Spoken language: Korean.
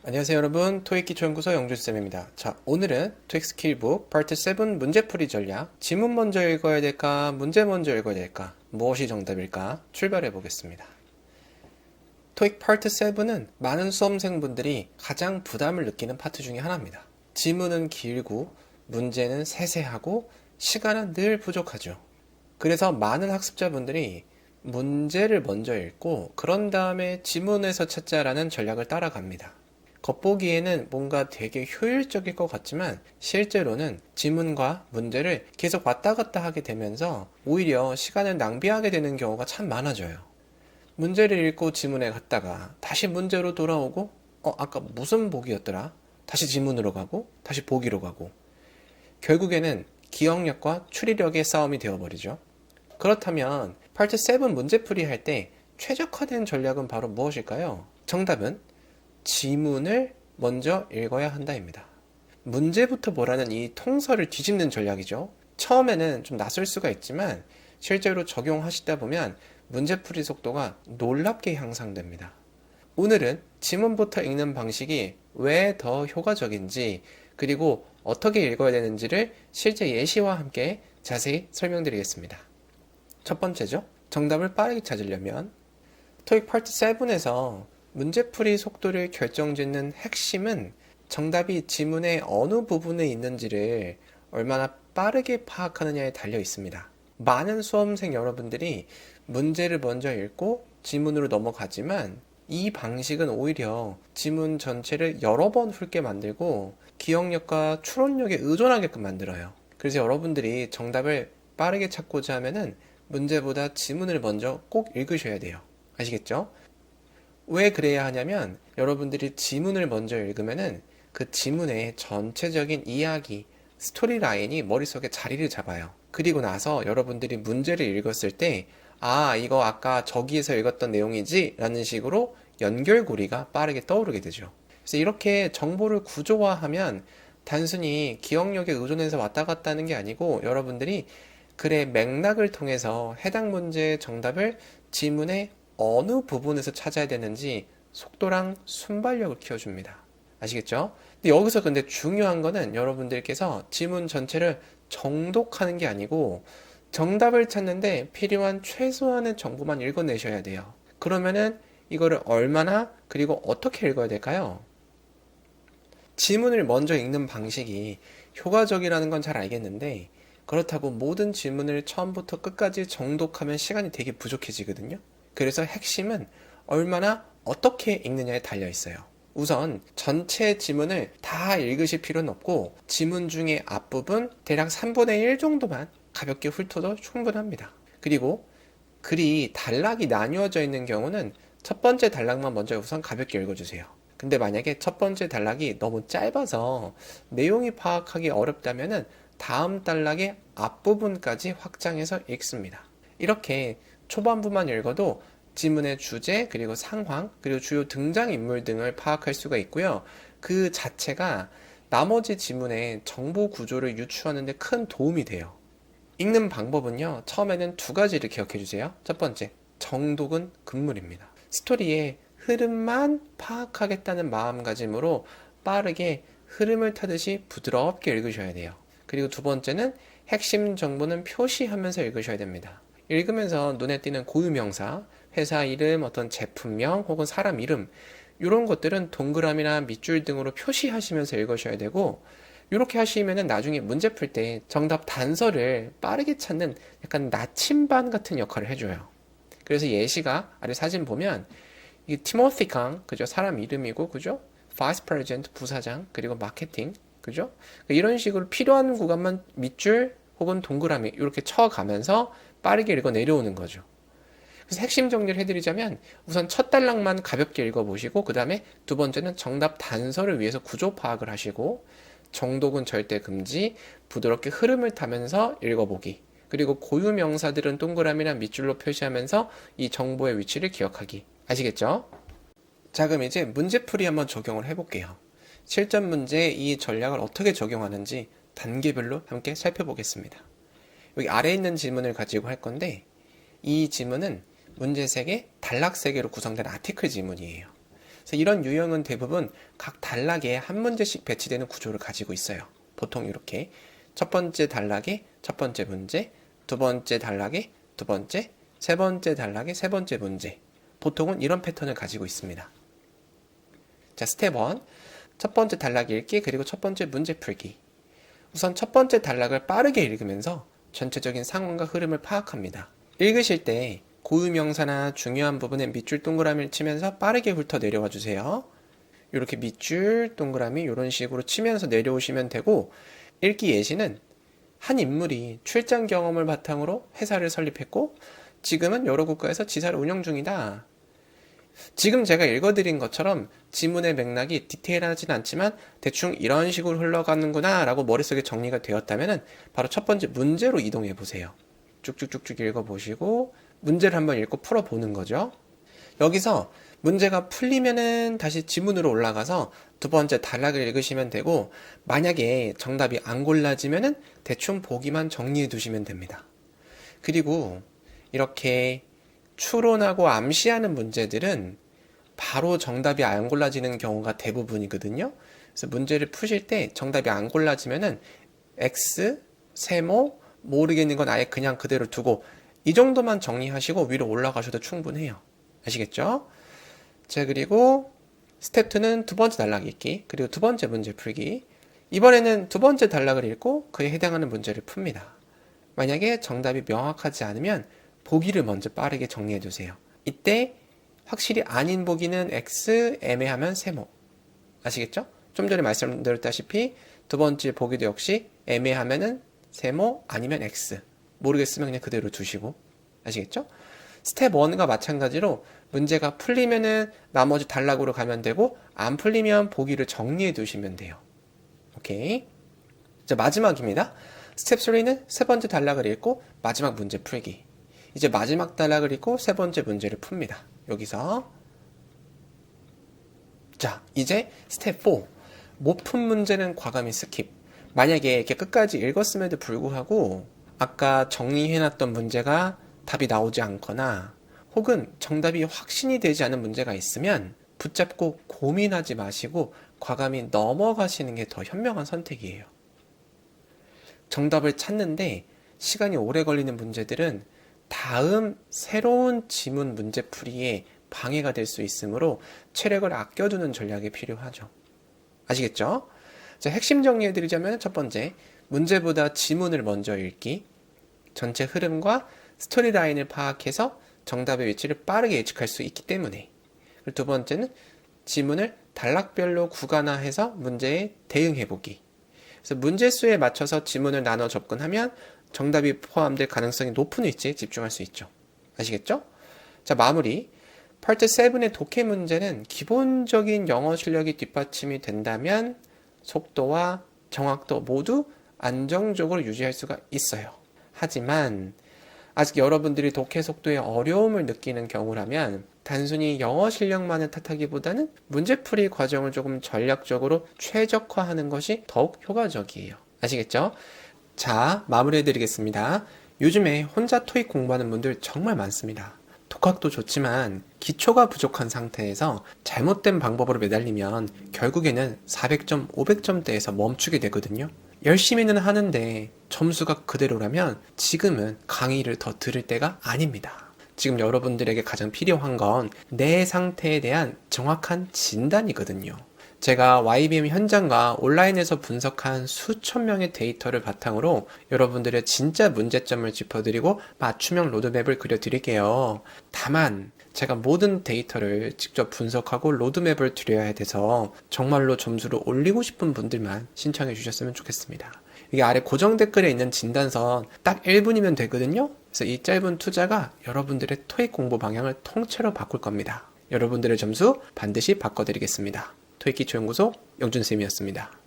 안녕하세요 여러분, 토익 기초연구소 영준쌤입니다. 자, 오늘은 토익 스킬북 파트 7 문제풀이 전략, 지문 먼저 읽어야 될까, 문제 먼저 읽어야 될까, 무엇이 정답일까 출발해 보겠습니다. 토익 파트 7은 많은 수험생분들이 가장 부담을 느끼는 파트 중에 하나입니다. 지문은 길고 문제는 세세하고 시간은 늘 부족하죠. 그래서 많은 학습자분들이 문제를 먼저 읽고 그런 다음에 지문에서 찾자라는 전략을 따라갑니다. 겉보기에는 뭔가 되게 효율적일 것 같지만 실제로는 지문과 문제를 계속 왔다 갔다 하게 되면서 오히려 시간을 낭비하게 되는 경우가 참 많아져요. 문제를 읽고 지문에 갔다가 다시 문제로 돌아오고 아까 무슨 보기였더라? 다시 지문으로 가고 다시 보기로 가고 결국에는 기억력과 추리력의 싸움이 되어버리죠. 그렇다면 파트 7 문제풀이 할 때 최적화된 전략은 바로 무엇일까요? 정답은 지문을 먼저 읽어야 한다입니다. 문제부터 보라는 이 통설을 뒤집는 전략이죠. 처음에는 좀 낯설 수가 있지만 실제로 적용하시다 보면 문제풀이 속도가 놀랍게 향상됩니다. 오늘은 지문부터 읽는 방식이 왜 더 효과적인지 그리고 어떻게 읽어야 되는지를 실제 예시와 함께 자세히 설명드리겠습니다. 첫 번째죠. 정답을 빠르게 찾으려면 토익 파트 7에서 문제풀이 속도를 결정짓는 핵심은 정답이 지문의 어느 부분에 있는지를 얼마나 빠르게 파악하느냐에 달려 있습니다. 많은 수험생 여러분들이 문제를 먼저 읽고 지문으로 넘어가지만 이 방식은 오히려 지문 전체를 여러 번 훑게 만들고 기억력과 추론력에 의존하게끔 만들어요. 그래서 여러분들이 정답을 빠르게 찾고자 하면은 문제보다 지문을 먼저 꼭 읽으셔야 돼요. 아시겠죠? 왜 그래야 하냐면 여러분들이 지문을 먼저 읽으면은 그 지문의 전체적인 이야기, 스토리 라인이 머릿속에 자리를 잡아요. 그리고 나서 여러분들이 문제를 읽었을 때 이거 아까 저기에서 읽었던 내용이지? 라는 식으로 연결고리가 빠르게 떠오르게 되죠. 그래서 이렇게 정보를 구조화하면 단순히 기억력에 의존해서 왔다 갔다 하는 게 아니고 여러분들이 글의 맥락을 통해서 해당 문제의 정답을 지문의 어느 부분에서 찾아야 되는지 속도랑 순발력을 키워줍니다. 아시겠죠? 근데 여기서 근데 중요한 거는 여러분들께서 지문 전체를 정독하는 게 아니고 정답을 찾는데 필요한 최소한의 정보만 읽어내셔야 돼요. 그러면은 이거를 얼마나 그리고 어떻게 읽어야 될까요? 지문을 먼저 읽는 방식이 효과적이라는 건 잘 알겠는데 그렇다고 모든 지문을 처음부터 끝까지 정독하면 시간이 되게 부족해지거든요. 그래서 핵심은 얼마나 어떻게 읽느냐에 달려 있어요. 우선 전체 지문을 다 읽으실 필요는 없고 지문 중에 앞부분 대략 3분의 1 정도만 가볍게 훑어도 충분합니다. 그리고 글이 단락이 나뉘어져 있는 경우는 첫 번째 단락만 먼저 우선 가볍게 읽어주세요. 근데 만약에 첫 번째 단락이 너무 짧아서 내용이 파악하기 어렵다면 다음 단락의 앞부분까지 확장해서 읽습니다. 이렇게 초반부만 읽어도 지문의 주제, 그리고 상황, 그리고 주요 등장인물 등을 파악할 수가 있고요. 그 자체가 나머지 지문의 정보 구조를 유추하는 데 큰 도움이 돼요. 읽는 방법은요, 처음에는 두 가지를 기억해 주세요. 첫 번째, 정독은 금물입니다. 스토리의 흐름만 파악하겠다는 마음가짐으로 빠르게 흐름을 타듯이 부드럽게 읽으셔야 돼요. 그리고 두 번째는 핵심 정보는 표시하면서 읽으셔야 됩니다. 읽으면서 눈에 띄는 고유명사, 회사 이름, 어떤 제품명 혹은 사람 이름 이런 것들은 동그라미나 밑줄 등으로 표시하시면서 읽으셔야 되고 이렇게 하시면은 나중에 문제 풀 때 정답 단서를 빠르게 찾는 약간 나침반 같은 역할을 해줘요. 그래서 예시가 아래 사진 보면 이 티모시 강, 그죠? 사람 이름이고, 그죠? 바이스 프레젠트 부사장, 그리고 마케팅, 그죠? 이런 식으로 필요한 구간만 밑줄 혹은 동그라미 이렇게 쳐가면서 빠르게 읽어 내려오는 거죠. 그래서 핵심 정리를 해드리자면 우선 첫 단락만 가볍게 읽어보시고 그 다음에 두 번째는 정답 단서를 위해서 구조 파악을 하시고 정독은 절대 금지, 부드럽게 흐름을 타면서 읽어보기, 그리고 고유 명사들은 동그라미나 밑줄로 표시하면서 이 정보의 위치를 기억하기. 아시겠죠? 자, 그럼 이제 문제풀이 한번 적용을 해볼게요. 실전 문제에 이 전략을 어떻게 적용하는지 단계별로 함께 살펴보겠습니다. 여기 아래에 있는 지문을 가지고 할 건데 이 지문은 문제 3개, 단락 3개로 구성된 아티클 지문이에요. 그래서 이런 유형은 대부분 각 단락에 한 문제씩 배치되는 구조를 가지고 있어요. 보통 이렇게 첫 번째 단락에 첫 번째 문제, 두 번째 단락에 두 번째, 세 번째 단락에 세 번째 문제. 보통은 이런 패턴을 가지고 있습니다. 자, 스텝 1. 첫 번째 단락 읽기, 그리고 첫 번째 문제 풀기. 우선 첫 번째 단락을 빠르게 읽으면서 전체적인 상황과 흐름을 파악합니다. 읽으실 때 고유명사나 중요한 부분에 밑줄 동그라미를 치면서 빠르게 훑어 내려와 주세요. 이렇게 밑줄 동그라미 이런 식으로 치면서 내려오시면 되고, 읽기 예시는 한 인물이 출장 경험을 바탕으로 회사를 설립했고 지금은 여러 국가에서 지사를 운영 중이다. 지금 제가 읽어드린 것처럼 지문의 맥락이 디테일하진 않지만 대충 이런 식으로 흘러가는구나 라고 머릿속에 정리가 되었다면 바로 첫 번째 문제로 이동해 보세요. 쭉쭉쭉쭉 읽어보시고 문제를 한번 읽고 풀어보는 거죠. 여기서 문제가 풀리면은 다시 지문으로 올라가서 두 번째 단락을 읽으시면 되고, 만약에 정답이 안 골라지면은 대충 보기만 정리해 두시면 됩니다. 그리고 이렇게 추론하고 암시하는 문제들은 바로 정답이 안 골라지는 경우가 대부분이거든요. 그래서 문제를 푸실 때 정답이 안 골라지면은 X, 세모, 모르겠는 건 아예 그냥 그대로 두고 이 정도만 정리하시고 위로 올라가셔도 충분해요. 아시겠죠? 자, 그리고 스텝 2는 두 번째 단락 읽기, 그리고 두 번째 문제 풀기. 이번에는 두 번째 단락을 읽고 그에 해당하는 문제를 풉니다. 만약에 정답이 명확하지 않으면 보기를 먼저 빠르게 정리해 주세요. 이때 확실히 아닌 보기는 X, 애매하면 세모. 아시겠죠? 좀 전에 말씀드렸다시피 두 번째 보기도 역시 애매하면은 세모 아니면 X. 모르겠으면 그냥 그대로 두시고. 아시겠죠? 스텝 1과 마찬가지로 문제가 풀리면은 나머지 단락으로 가면 되고, 안 풀리면 보기를 정리해 두시면 돼요. 오케이. 자, 마지막입니다. 스텝 3는 세 번째 단락을 읽고 마지막 문제 풀기. 이제 마지막 단락을 읽고 세 번째 문제를 풉니다. 여기서. 자, 이제 스텝 4. 못 푼 문제는 과감히 스킵. 만약에 이렇게 끝까지 읽었음에도 불구하고 아까 정리해놨던 문제가 답이 나오지 않거나 혹은 정답이 확신이 되지 않은 문제가 있으면 붙잡고 고민하지 마시고 과감히 넘어가시는 게 더 현명한 선택이에요. 정답을 찾는데 시간이 오래 걸리는 문제들은 다음 새로운 지문 문제풀이에 방해가 될 수 있으므로 체력을 아껴두는 전략이 필요하죠. 아시겠죠? 자, 핵심 정리해드리자면 첫 번째, 문제보다 지문을 먼저 읽기, 전체 흐름과 스토리라인을 파악해서 정답의 위치를 빠르게 예측할 수 있기 때문에. 그리고 두 번째는 지문을 단락별로 구간화해서 문제에 대응해보기. 그래서 문제수에 맞춰서 지문을 나눠 접근하면 정답이 포함될 가능성이 높은 위치에 집중할 수 있죠. 아시겠죠? 자, 마무리. 파트 7의 독해 문제는 기본적인 영어 실력이 뒷받침이 된다면 속도와 정확도 모두 안정적으로 유지할 수가 있어요. 하지만 아직 여러분들이 독해 속도에 어려움을 느끼는 경우라면 단순히 영어 실력만을 탓하기보다는 문제풀이 과정을 조금 전략적으로 최적화하는 것이 더욱 효과적이에요. 아시겠죠? 자, 마무리해드리겠습니다. 요즘에 혼자 토익 공부하는 분들 정말 많습니다. 독학도 좋지만 기초가 부족한 상태에서 잘못된 방법으로 매달리면 결국에는 400점, 500점대에서 멈추게 되거든요. 열심히는 하는데 점수가 그대로라면 지금은 강의를 더 들을 때가 아닙니다. 지금 여러분들에게 가장 필요한 건 내 상태에 대한 정확한 진단이거든요. 제가 YBM 현장과 온라인에서 분석한 수천 명의 데이터를 바탕으로 여러분들의 진짜 문제점을 짚어드리고 맞춤형 로드맵을 그려드릴게요. 다만 제가 모든 데이터를 직접 분석하고 로드맵을 드려야 돼서 정말로 점수를 올리고 싶은 분들만 신청해 주셨으면 좋겠습니다. 이게 아래 고정 댓글에 있는 진단선 딱 1분이면 되거든요. 그래서 이 짧은 투자가 여러분들의 토익 공부 방향을 통째로 바꿀 겁니다. 여러분들의 점수 반드시 바꿔드리겠습니다. 토익 기초연구소 영준쌤이었습니다.